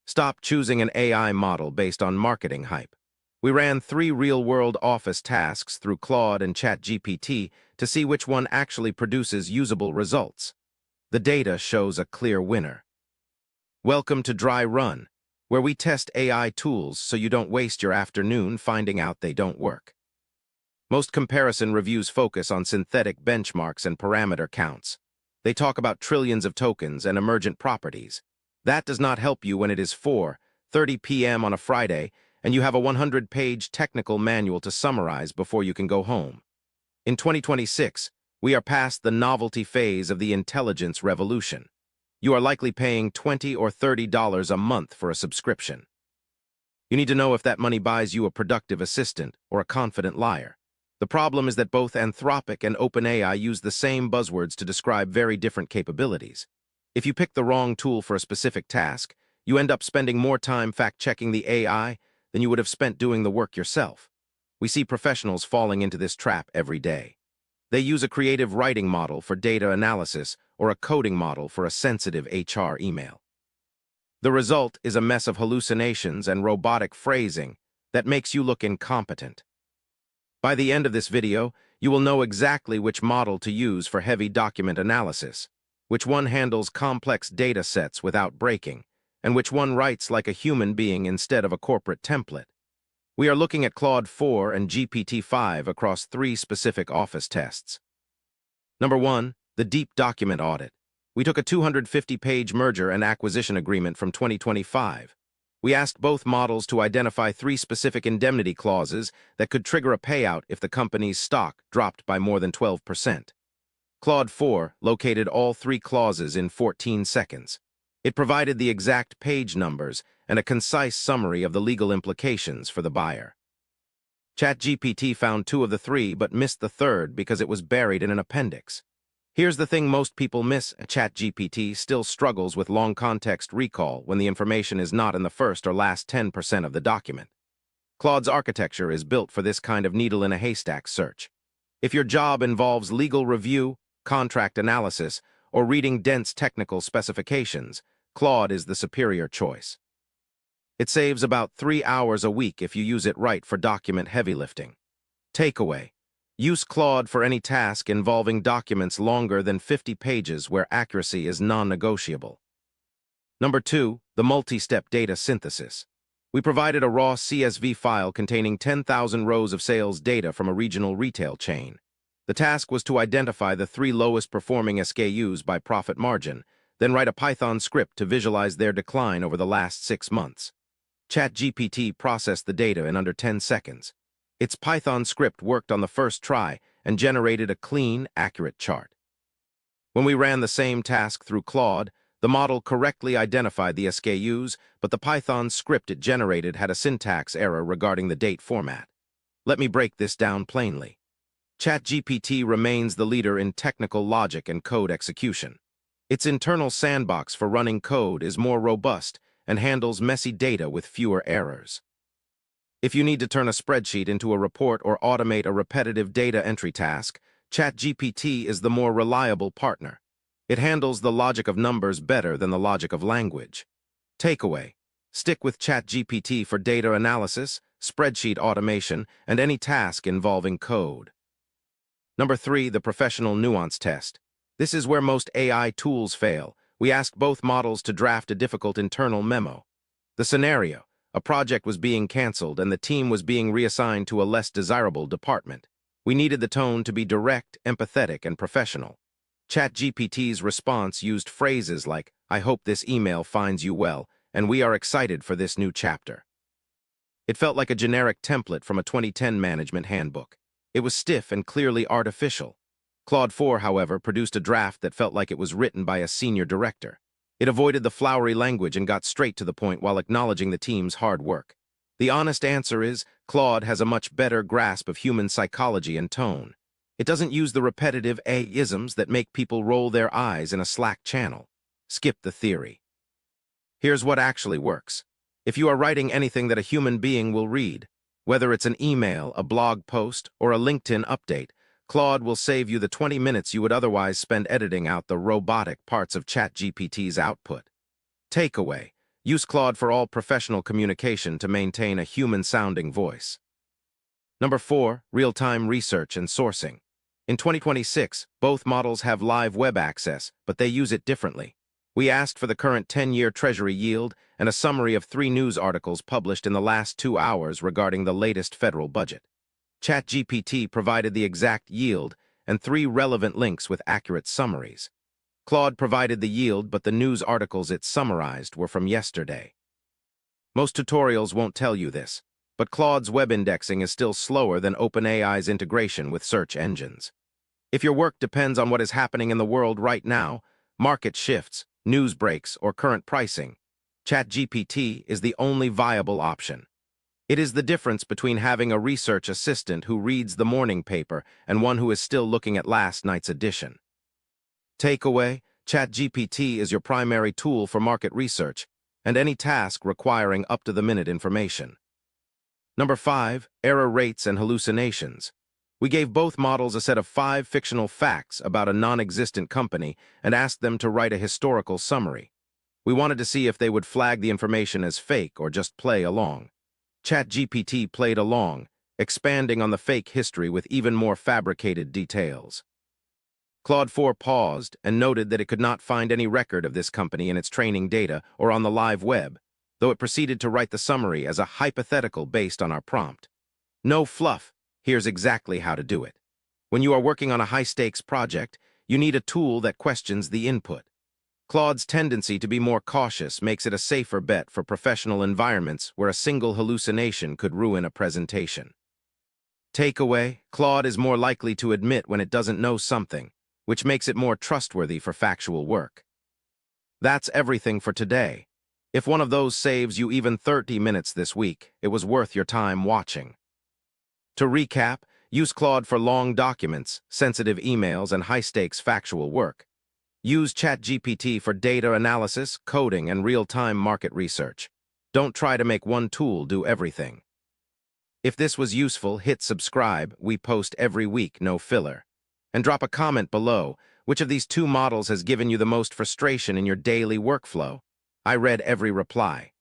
Stop choosing an AI model based on marketing hype. We ran 3 real-world office tasks through Claude and ChatGPT to see which one actually produces usable results. The data shows a clear winner. Welcome to Dry Run, where we test AI tools so you don't waste your afternoon finding out they don't work. Most comparison reviews focus on synthetic benchmarks and parameter counts. They talk about trillions of tokens and emergent properties. That does not help you when it is 4:30 p.m. on a Friday and you have a 100-page technical manual to summarize before you can go home. In 2026, we are past the novelty phase of the intelligence revolution. You are likely paying $20 or $30 a month for a subscription. You need to know if that money buys you a productive assistant or a confident liar. The problem is that both Anthropic and OpenAI use the same buzzwords to describe very different capabilities. If you pick the wrong tool for a specific task, you end up spending more time fact-checking the AI than you would have spent doing the work yourself. We see professionals falling into this trap every day. They use a creative writing model for data analysis or a coding model for a sensitive HR email. The result is a mess of hallucinations and robotic phrasing that makes you look incompetent. By the end of this video, you will know exactly which model to use for heavy document analysis, which one handles complex data sets without breaking, and which one writes like a human being instead of a corporate template. We are looking at Claude 4 and GPT-5 across 3 specific office tests. Number 1, the deep document audit. We took a 250-page merger and acquisition agreement from 2025. We asked both models to identify 3 specific indemnity clauses that could trigger a payout if the company's stock dropped by more than 12%. Claude 4 located all 3 clauses in 14 seconds. It provided the exact page numbers and a concise summary of the legal implications for the buyer. ChatGPT found 2 of the 3 but missed the 3rd because it was buried in an appendix. Here's the thing most people miss: ChatGPT still struggles with long context recall when the information is not in the first or last 10% of the document. Claude's architecture is built for this kind of needle-in-a-haystack search. If your job involves legal review, contract analysis, or reading dense technical specifications, Claude is the superior choice. It saves about 3 hours a week if you use it right for document heavy lifting. Takeaway: use Claude for any task involving documents longer than 50 pages where accuracy is non-negotiable. Number 2, the multi-step data synthesis. We provided a raw CSV file containing 10,000 rows of sales data from a regional retail chain. The task was to identify the 3 lowest performing SKUs by profit margin, then write a Python script to visualize their decline over the last 6 months. ChatGPT processed the data in under 10 seconds. Its Python script worked on the first try and generated a clean, accurate chart. When we ran the same task through Claude, the model correctly identified the SKUs, but the Python script it generated had a syntax error regarding the date format. Let me break this down plainly. ChatGPT remains the leader in technical logic and code execution. Its internal sandbox for running code is more robust and handles messy data with fewer errors. If you need to turn a spreadsheet into a report or automate a repetitive data entry task, ChatGPT is the more reliable partner. It handles the logic of numbers better than the logic of language. Takeaway: stick with ChatGPT for data analysis, spreadsheet automation, and any task involving code. Number 3, the professional nuance test. This is where most AI tools fail. We asked both models to draft a difficult internal memo. The scenario: a project was being canceled and the team was being reassigned to a less desirable department. We needed the tone to be direct, empathetic, and professional. ChatGPT's response used phrases like, "I hope this email finds you well, and we are excited for this new chapter." It felt like a generic template from a 2010 management handbook. It was stiff and clearly artificial. Claude 4, however, produced a draft that felt like it was written by a senior director. It avoided the flowery language and got straight to the point while acknowledging the team's hard work. The honest answer is, Claude has a much better grasp of human psychology and tone. It doesn't use the repetitive A-isms that make people roll their eyes in a Slack channel. Skip the theory. Here's what actually works. If you are writing anything that a human being will read, whether it's an email, a blog post, or a LinkedIn update, Claude will save you the 20 minutes you would otherwise spend editing out the robotic parts of ChatGPT's output. Takeaway: Use Claude for all professional communication to maintain a human-sounding voice. Number 4, real-time research and sourcing. In 2026, both models have live web access, but they use it differently. We asked for the current 10-year Treasury yield and a summary of 3 news articles published in the last 2 hours regarding the latest federal budget. ChatGPT provided the exact yield and 3 relevant links with accurate summaries. Claude provided the yield, but the news articles it summarized were from yesterday. Most tutorials won't tell you this, but Claude's web indexing is still slower than OpenAI's integration with search engines. If your work depends on what is happening in the world right now, market shifts, news breaks, or current pricing, ChatGPT is the only viable option. It is the difference between having a research assistant who reads the morning paper and one who is still looking at last night's edition. Takeaway: ChatGPT is your primary tool for market research and any task requiring up-to-the-minute information. Number 5, error rates and hallucinations. We gave both models a set of 5 fictional facts about a non-existent company and asked them to write a historical summary. We wanted to see if they would flag the information as fake or just play along. ChatGPT played along, expanding on the fake history with even more fabricated details. Claude 4 paused and noted that it could not find any record of this company in its training data or on the live web, though it proceeded to write the summary as a hypothetical based on our prompt. No fluff. Here's exactly how to do it. When you are working on a high-stakes project, you need a tool that questions the input. Claude's tendency to be more cautious makes it a safer bet for professional environments where a single hallucination could ruin a presentation. Takeaway: Claude is more likely to admit when it doesn't know something, which makes it more trustworthy for factual work. That's everything for today. If one of those saves you even 30 minutes this week, it was worth your time watching. To recap, use Claude for long documents, sensitive emails, and high-stakes factual work. Use ChatGPT for data analysis, coding, and real-time market research. Don't try to make one tool do everything. If this was useful, hit subscribe. We post every week, no filler. And drop a comment below. Which of these 2 models has given you the most frustration in your daily workflow? I read every reply.